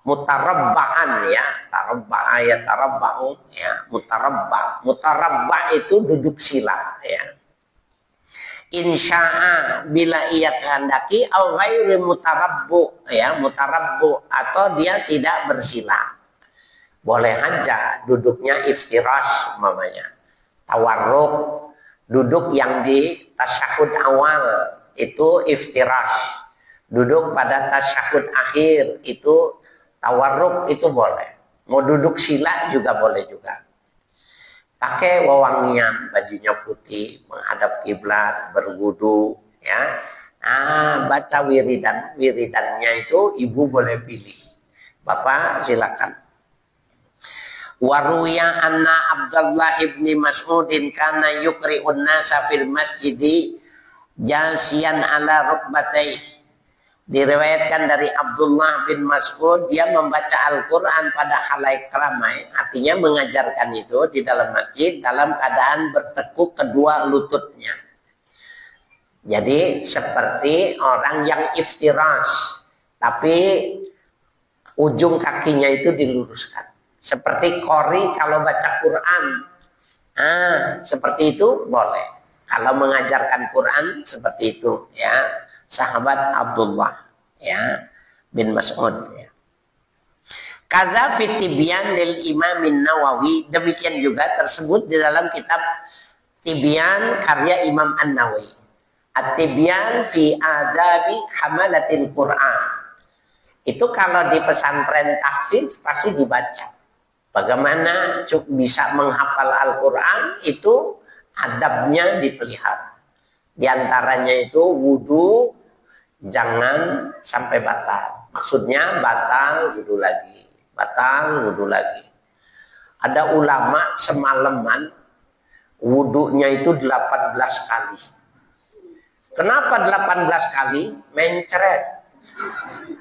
Mutarabba'an, ya. Tarabba'a ya tarabba'u, ya. Mutarabba'. Mutarabba' itu duduk sila, ya. Insya'a, bila ia kehendaki, au ghairi mutarabbu, ya, mutarabbu, atau dia tidak bersila. Boleh aja duduknya iftirash mamanya. Tawarruk, duduk yang di tasyahud awal itu iftirash. Duduk pada tasyahud akhir itu tawarruk, itu boleh. Mau duduk sila juga boleh juga. Pakai wewangian, bajunya putih, menghadap kiblat, berwudu, ya. Baca wiridan. Wiridannya itu ibu boleh pilih. Bapak silakan. Waruya anna Abdullah ibni Mas'udin kana yukri'un nasa fil masjidi jasian ala rukbatayhi Diriwayatkan dari Abdullah bin Mas'ud, dia membaca Al-Quran pada khalayak ramai, artinya mengajarkan itu di dalam masjid dalam keadaan bertekuk kedua lututnya. Jadi seperti orang yang iftiras, tapi ujung kakinya itu diluruskan. Seperti qori kalau baca Quran. Seperti itu boleh. Kalau mengajarkan Quran seperti itu, ya. Sahabat Abdullah, ya, bin Mas'ud, ya. Kaza fi Tibyan lil Imam Nawawi, demikian juga tersebut di dalam kitab Tibyan karya Imam An-Nawawi. At-Tibyan fi adabi hamalatil Quran. Itu kalau di pesantren tahfiz pasti dibaca. Bagaimana bisa menghafal Al-Quran, itu adabnya dipelihara. Di antaranya itu wudu jangan sampai batal. Maksudnya batal wudu lagi, batal wudu lagi. Ada ulama semalaman wudunya itu 18 kali. Kenapa 18 kali? Mencret.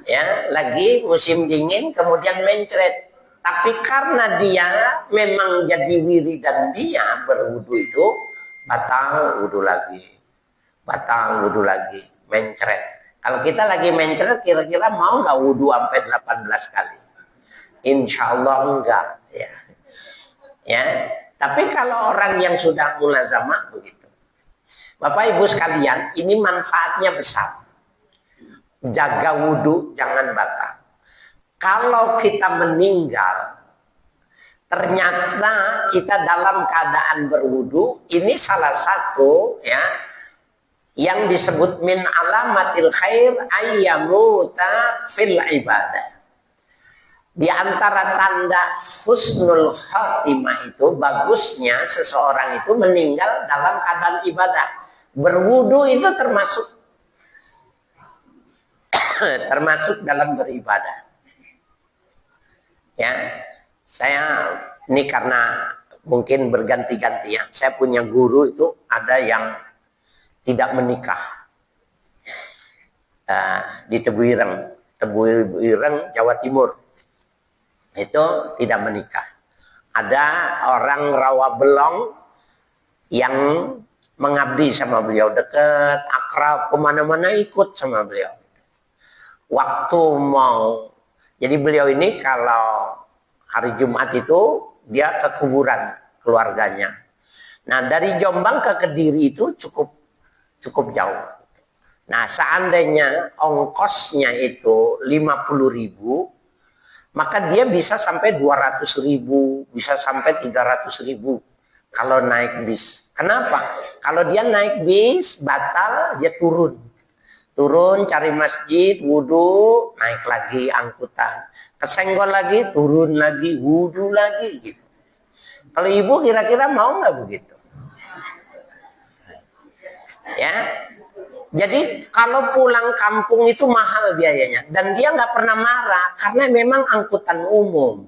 Ya, lagi musim dingin kemudian mencret. Tapi karena dia memang jadi wiridan dia berwudu itu, batal wudu lagi. Batal wudu lagi, mencret. Kalau kita lagi mencret, kira-kira mau nggak wudu sampai 18 kali? Insya Allah enggak. Ya. Tapi kalau orang yang sudah mulazamah begitu. Bapak Ibu sekalian, ini manfaatnya besar. Jaga wudu, jangan batal. Kalau kita meninggal, ternyata kita dalam keadaan berwudu, ini salah satu, ya, yang disebut min alamatil khair ayyamuta fil ibadah. Di antara tanda husnul khatimah itu, bagusnya seseorang itu meninggal dalam keadaan ibadah. Berwudu itu termasuk dalam beribadah. Ya, saya ini karena mungkin berganti-ganti, ya. Saya punya guru itu ada yang tidak menikah di Tebuireng, Jawa Timur. Itu tidak menikah. Ada orang Rawabelong yang mengabdi sama beliau, dekat, akrab, kemana-mana ikut sama beliau. Waktu mau, jadi beliau ini kalau hari Jumat itu dia ke kuburan keluarganya. Nah, dari Jombang ke Kediri itu cukup jauh. Nah, seandainya ongkosnya itu 50.000, maka dia bisa sampai 200.000, bisa sampai 300.000 kalau naik bis. Kenapa? Kalau dia naik bis batal, dia turun cari masjid, wudu, naik lagi angkutan, kesenggol lagi, turun lagi, wudu lagi, gitu. Kalau ibu kira-kira mau nggak begitu? Ya, jadi kalau pulang kampung itu mahal biayanya, dan dia nggak pernah marah karena memang angkutan umum.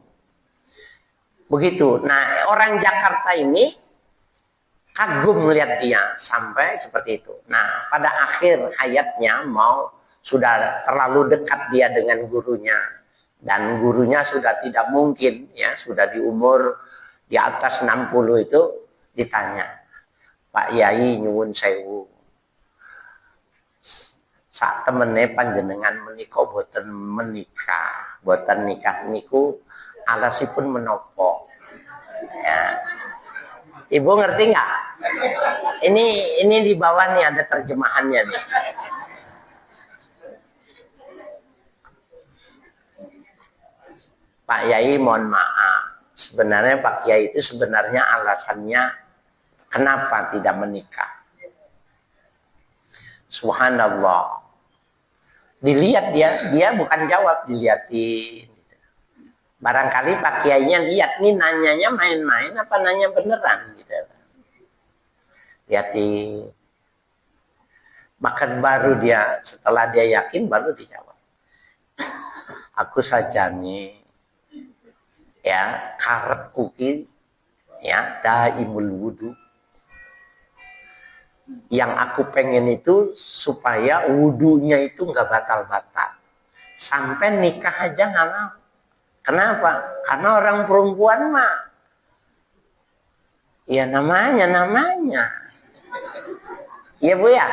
Begitu. Nah, orang Jakarta ini kagum melihat dia sampai seperti itu. Nah, pada akhir hayatnya sudah terlalu dekat dia dengan gurunya, dan gurunya sudah tidak mungkin, ya, sudah di umur di atas 60 itu, ditanya, Pak Yai nyuwun sewu, saat temene panjenengan menika boten menikah, boten nikah niku alasipun menopo. Ya. Ibu ngerti nggak? Ini di bawah nih ada terjemahannya nih. Pak Yai mohon maaf. Sebenarnya Pak Yai itu sebenarnya alasannya kenapa tidak menikah. Subhanallah. Dilihat dia bukan jawab, dilihatin. Barangkali Pak Kiainya lihat nih, nanyanya main-main apa nanya beneran gitu. Lihatin. Maka baru dia, setelah dia yakin baru dijawab. Aku saja nih, ya, karep kuki, ya, daimul wudu. Yang aku pengen itu supaya wudhunya itu nggak batal-batal. Sampai nikah aja nggak mau. Kenapa? Karena orang perempuan mah, ya namanya. Ya Bu ya,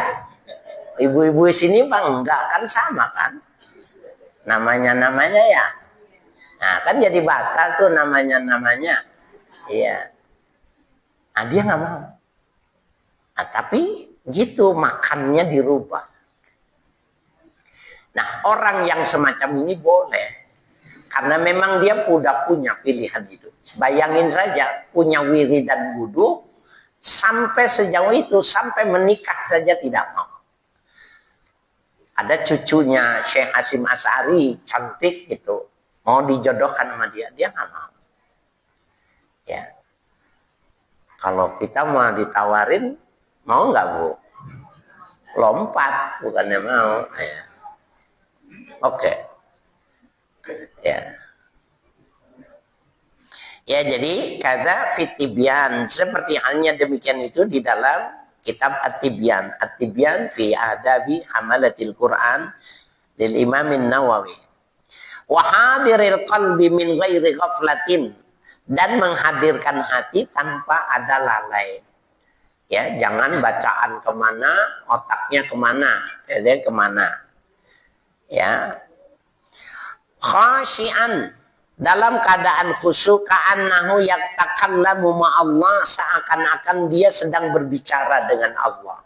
ibu-ibu sini bang enggak kan sama kan? Namanya ya. Nah kan jadi batal tuh namanya. Iya. Nah dia nggak mau. Nah, tapi gitu makannya dirubah. Nah orang yang semacam ini boleh. Karena memang dia udah punya pilihan hidup. Bayangin saja punya wiridan wudhu sampai sejauh itu, sampai menikah saja tidak mau. Ada cucunya Syekh Hasyim Asy'ari, cantik gitu, mau dijodohkan sama dia nggak mau. Ya, kalau kita mau ditawarin, mau nggak Bu? Lompat, bukannya mau. Ya. Oke. Ya. Ya, jadi kata fitibyan seperti halnya demikian itu di dalam kitab At-Tibyan. At-Tibyan fi adabi hamalatil Quran lil Imam Nawawi. Wa hadiril qalbi min ghairi ghaflatin, dan menghadirkan hati tanpa ada lalai. Ya, jangan bacaan kemana, otaknya kemana, ya kemana. Ya, khasyian, dalam keadaan khusyuk, ka'annahu yatakallamu ma'allah, seakan-akan dia sedang berbicara dengan Allah.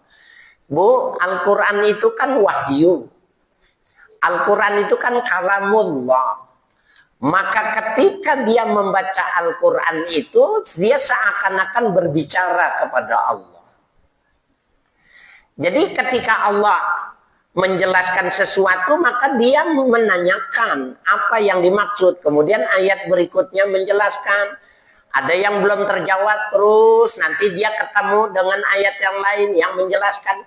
Bu, Al-Quran itu kan wahyu. Al-Quran itu kan kalamullah. Maka ketika dia membaca Al-Quran itu, dia seakan-akan berbicara kepada Allah. Jadi ketika Allah menjelaskan sesuatu, maka dia menanyakan apa yang dimaksud. Kemudian ayat berikutnya menjelaskan. Ada yang belum terjawab, terus nanti dia ketemu dengan ayat yang lain yang menjelaskan.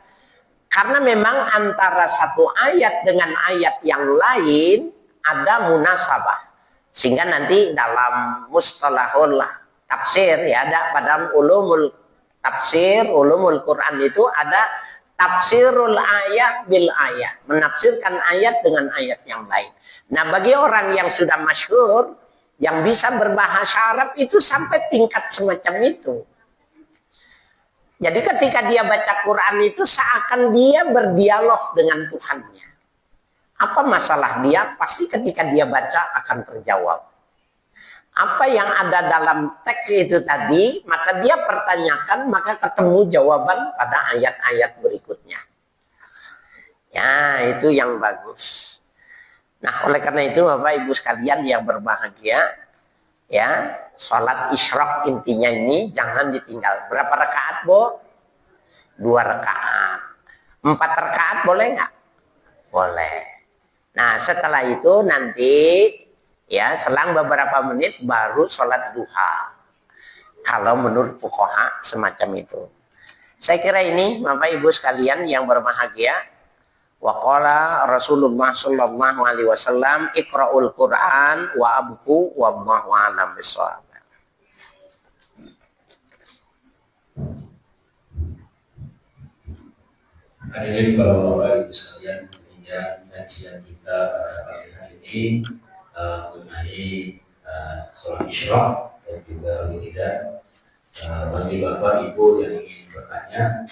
Karena memang antara satu ayat dengan ayat yang lain ada munasabah. Sehingga nanti dalam mustalahul tafsir, ya, ada pada ulumul tafsir, ulumul Quran itu ada tafsirul ayat bil ayat, menafsirkan ayat dengan ayat yang lain. Nah, bagi orang yang sudah masyhur, yang bisa berbahasa Arab itu sampai tingkat semacam itu. Jadi ketika dia baca Quran itu seakan dia berdialog dengan Tuhannya. Apa masalah dia? Pasti ketika dia baca akan terjawab. Apa yang ada dalam teks itu tadi, maka dia pertanyakan, maka ketemu jawaban pada ayat-ayat berikutnya. Ya, itu yang bagus. Nah, oleh karena itu Bapak Ibu sekalian yang berbahagia, ya, sholat isyraq intinya ini jangan ditinggal. Berapa rakaat, Bu? 2 rakaat. 4 rakaat boleh nggak? Boleh. Nah, setelah itu nanti, ya, selang beberapa menit baru sholat duha. Kalau menurut fuqaha semacam itu. Saya kira ini Bapak Ibu sekalian yang berbahagia. Wa qala Rasulullah sallallahu alaihi wasallam, iqra'ul Qur'an wa abku wallahu a'lam bishawab. Hadirin para Bapak Ibu sekalian, demikian kajian kita pada pagi hari ini mengenai sholat isyraq dan juga wiridan. Bagi Bapak Ibu yang ingin bertanya,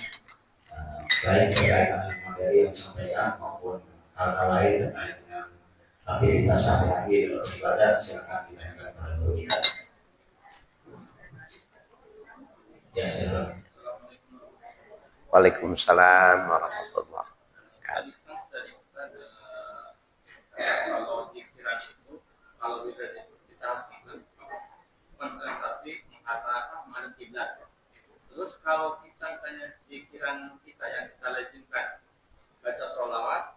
baik terkait dengan materi yang disampaikan maupun hal-hal lain terkait dengan aktivitas sehari-hari dalam ibadah, silakan ditanyakan pada guru kita. Ya, silakan. Waalaikumsalam warahmatullahi wabarakatuh. Kalau pikiran itu, kalau kita konsentrasi menghadap kiblat. Terus kalau kita misalnya pikiran kita yang kita lazimkan baca sholawat,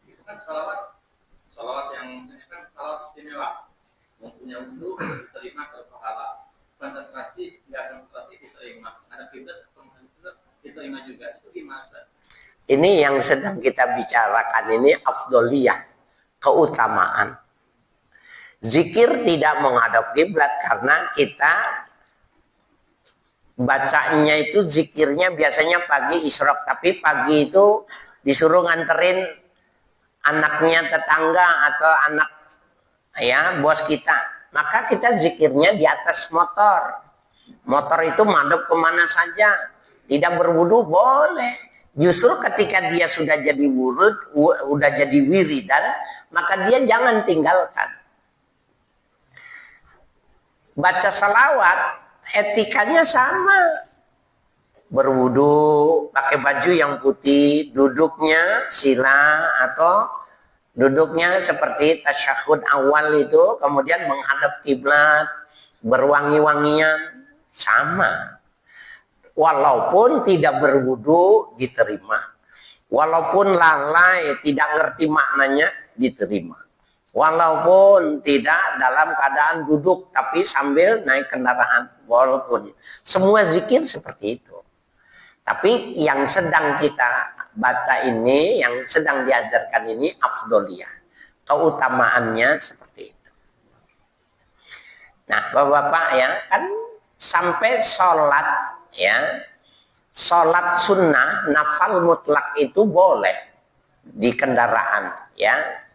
itu kan sholawat yang misalnya kan sholawat istimewa, mempunyai wudhu diterima ke pahala, konsentrasi nggak konsentrasi diterima, ada kiblat diterima juga, itu gimana? Ini yang sedang kita bicarakan ini afdoliyah, keutamaan. Zikir tidak menghadap kiblat karena kita bacanya itu zikirnya biasanya pagi isyraq, tapi pagi itu disuruh nganterin anaknya tetangga atau anak ya bos kita, maka kita zikirnya di atas motor. Motor itu madep kemana saja, tidak berwudu boleh. Justru ketika dia sudah jadi udah jadi wiridan, maka dia jangan tinggalkan. Baca salawat etikanya sama. Berwudu, pakai baju yang putih, duduknya sila atau duduknya seperti tasyahud awal itu, kemudian menghadap kiblat, berwangi-wangian, sama. Walaupun tidak berwudu diterima. Walaupun lalai tidak ngerti maknanya diterima. Walaupun tidak dalam keadaan duduk tapi sambil naik kendaraan, walaupun semua zikir seperti itu. Tapi yang sedang kita baca ini, yang sedang diajarkan ini afdoliyah, keutamaannya seperti itu. Nah, Bapak-bapak ya, kan sampai sholat ya, sholat sunnah nafal mutlak itu boleh di kendaraan ya.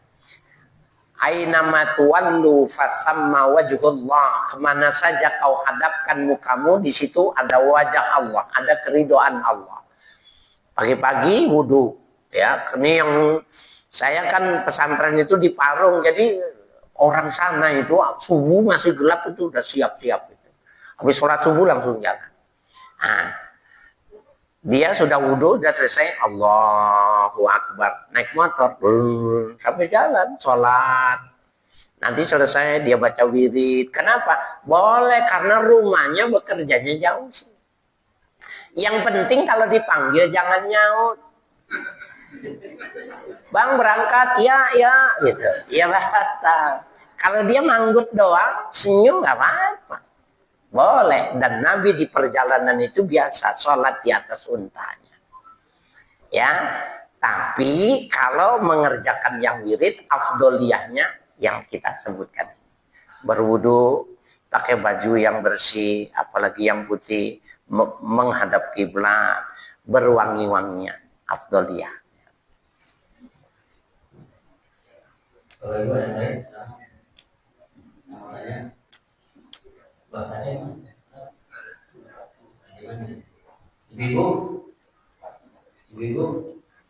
Ainama tuwallu fathamma wajhullah, kemana saja kau hadapkan mukamu, di situ ada wajah Allah, ada keridhaan Allah. Pagi-pagi wudu ya, ini yang saya kan pesantren itu di Parung, jadi orang sana itu subuh masih gelap itu udah siap-siap itu. Habis sholat subuh langsung jalan. Nah, dia sudah wudhu, sudah selesai, Allahu Akbar, naik motor, sampai jalan, sholat. Nanti selesai, dia baca wirid. Kenapa? Boleh, karena rumahnya bekerjanya jauh sih. Yang penting kalau dipanggil jangan nyaut. Bang berangkat, ya, gitu. Ya batal. Kalau dia manggut doang, senyum nggak apa-apa. Boleh, dan Nabi di perjalanan itu biasa sholat di atas untanya. Ya, tapi kalau mengerjakan yang wirid, afdoliyahnya yang kita sebutkan. Berwudu, pakai baju yang bersih, apalagi yang putih, menghadap kiblat, berwangi-wangian, afdoliyah. Kalau ibu yang lain, namanya bahasanya ibu-ibu,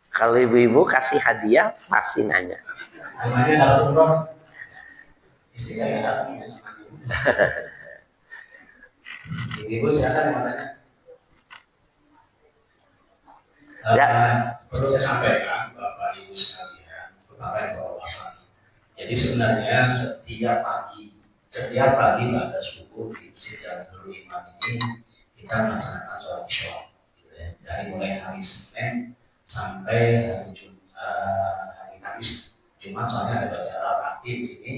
kalau ibu-ibu kasih hadiah pasti nanya. namanya dalam umroh, istri saya dalam. Ibu silakan namanya. Ya. Perlu saya sampaikan Bapak Ibu sekalian, Bapak Ibu Bapak. Jadi sebenarnya setiap pagi pada subuh di Masjid Jamiul Imam ini kita melaksanakan sholat isya, gitu ya. Dari mulai hari Senin sampai hari Kamis. Cuma soalnya ada baca Al-Fatihah di sini,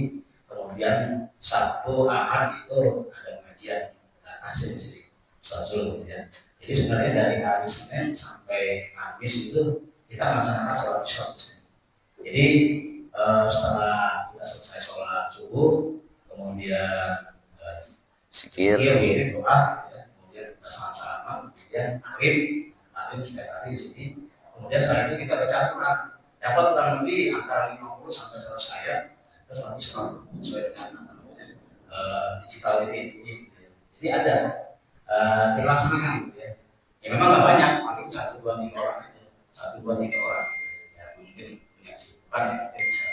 kemudian Sabtu Ahad itu ada pengajian kasih di sini, gitu ya. Jadi sebenarnya dari hari Senin sampai Kamis itu kita melaksanakan sholat isya di sini. Jadi setelah kita selesai sholat subuh, kemudian Zikir, doa, ya. Kemudian kita salam-salaman, kemudian akhir setiap hari di sini. Kemudian setelah itu kita baca Al-Quran. Dapat kurang lebih antara 50 sampai 100 ayat. Kita sholat isya sesuai dengan digital ini. Jadi ada dilaksanakan, gitu ya. Ya memang nggak banyak, paling 1, 2, 3 orang aja, 1, 2, 3 orang. Ya mungkin punya sibukan ya, bisa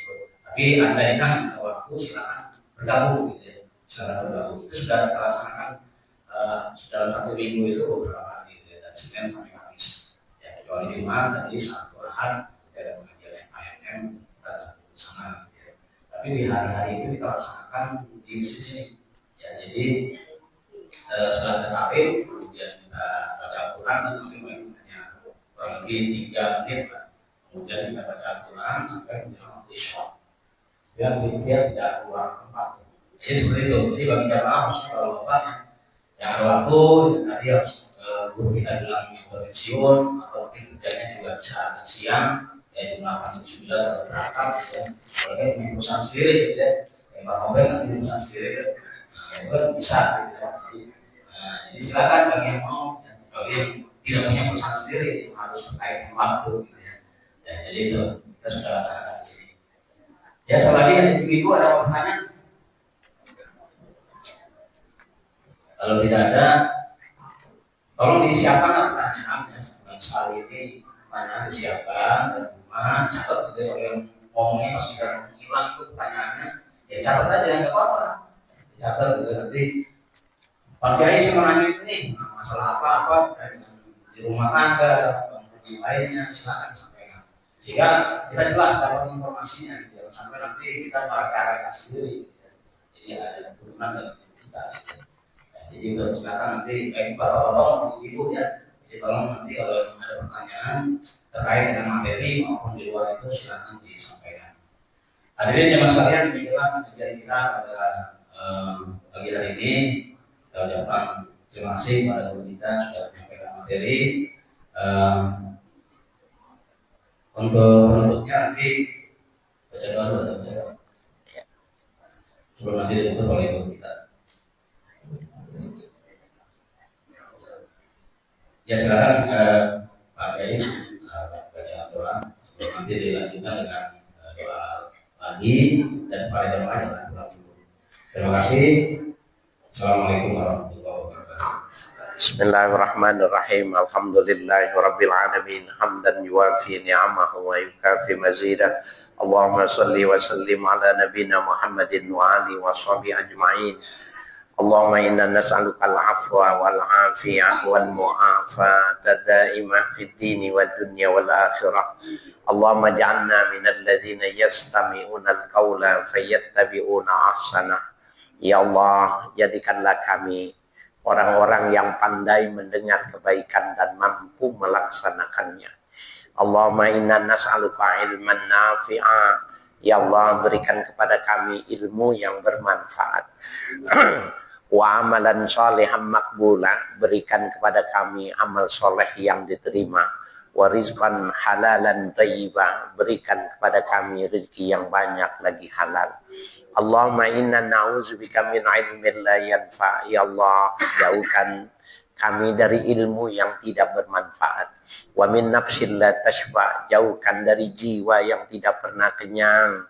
ikut. Tapi anda yang kan waktu silakan bergabung, gitu ya. Silakan bergabung. Itu sudah kita laksanakan dalam 1 minggu itu beberapa hari, gitu ya, dari Senin sampai Kamis. Ya kecuali Jumat tadi Sabtu Ahad ada pengajian yang AMM kita satu bersama, gitu ya. Tapi di hari-hari itu kita laksanakan di masjid sini. Ya jadi setelah terawih kemudian kita baca Al-Quran, tapi hanya kurang lebih 3 menit lah. Kemudian kita baca Al-Quran sampai menjelang waktu isya. Dia tidak keluar tempat. Jadi seperti itu. Jadi bagi jamaah kalau Bapak yang ada waktu, tadi harus guru kita bilang yang berpensiun atau mungkin kerjanya juga bisa ada siang, ya jumlah 89 atau berangkat, ya. Kalau dia punya perusahaan sendiri, ya. Yang Pak Mbak nanti perusahaan sendiri, ya itu bisa. Jadi Nah, jadi silakan bagi yang mau, bagi yang tidak punya perusahaan sendiri harus terkait waktu gitu ya. Ya, jadi itu kita sudah laksanakan di sini. Ya, selagi ibu ada pertanyaan. Kalau tidak ada, tolong disiapkan pertanyaannya. Sekali ini pertanyaan disiapkan dan rumah catat gitu ya. Kalau yang ngomongnya masih hilang itu pertanyaannya, ya catat aja nggak apa-apa. Catat gitu nanti. Pak Kiai saya mau nanya ini masalah apa di rumah tangga atau yang lainnya, silakan sampaikan. Sehingga kita jelas dalam informasinya, jangan sampai nanti kita marah-marah sendiri. Jadi ada turunan dan kita. Jadi silakan nanti baik bapak-bapak maupun ibu ya. Jadi tolong nanti kalau ada pertanyaan terkait dengan materi maupun di luar itu silakan disampaikan. Hadirin jemaah sekalian, demikianlah kajian kita pada pagi hari ini. Kita ucapkan terima kasih pada guru kita sudah menyampaikan materi. Untuk penutupnya nanti baca doa dulu. Sebelum nanti ditutup oleh guru kita. Ya silakan Pak Kiai baca doa sebelum nanti dilanjutkan dengan doa pagi dan pada jemaah yang pulang dulu. Terima kasih. Assalamualaikum warahmatullahi wabarakatuh. Bismillahirrahmanirrahim. Alhamdulillahirabbil alamin. Hamdan yuwafi ni'amahu wa yukafi mazidah. Allahumma shalli wa sallim ala nabiyyina Muhammadin wa alihi wa sahbihi ajma'in. Allahumma inna nas'aluka al-'afwa wal 'afiyah wal mu'afata daimah fid dini wad dunya wal akhirah. Allahumma ij'alna minal ladzina yastami'una al-qawla fayattabi'una ahsanah. Ya Allah, jadikanlah kami orang-orang yang pandai mendengar kebaikan dan mampu melaksanakannya. Allahumma inna nas'aluka ilman nafi'a. Ya Allah, berikan kepada kami ilmu yang bermanfaat. Wa amalan sholihan makbula, berikan kepada kami amal soleh yang diterima. Wa rizqan halalan thayyibah, berikan kepada kami rezeki yang banyak lagi halal. Allahumma inna na'udzubika min ilmin la yanfa'. Ya Allah, jauhkan kami dari ilmu yang tidak bermanfaat. Wa min nafsin la tashba', jauhkan dari jiwa yang tidak pernah kenyang.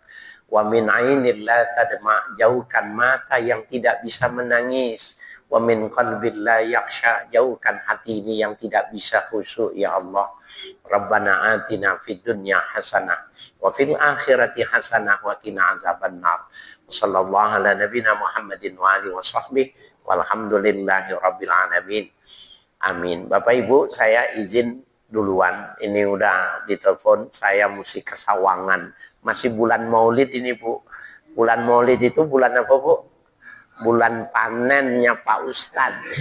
Wa min ainil la tadma', jauhkan mata yang tidak bisa menangis. Wa min qalbil la yakhsha, jauhkan hati ini yang tidak bisa khusyuk ya Allah. Rabbana atina fid dunya hasanah wa fil akhirati hasanah wa qina azabannar. Sallallahu ala nabiyina Muhammadin wa alihi washabbihi walhamdulillahi rabbil alamin. Amin. Bapak Ibu, saya izin duluan. Ini udah ditelepon, saya mesti ke Sawangan. Masih bulan Maulid ini, Bu. Bulan Maulid itu bulan apa, Bu? Bulan panennya Pak Ustadz.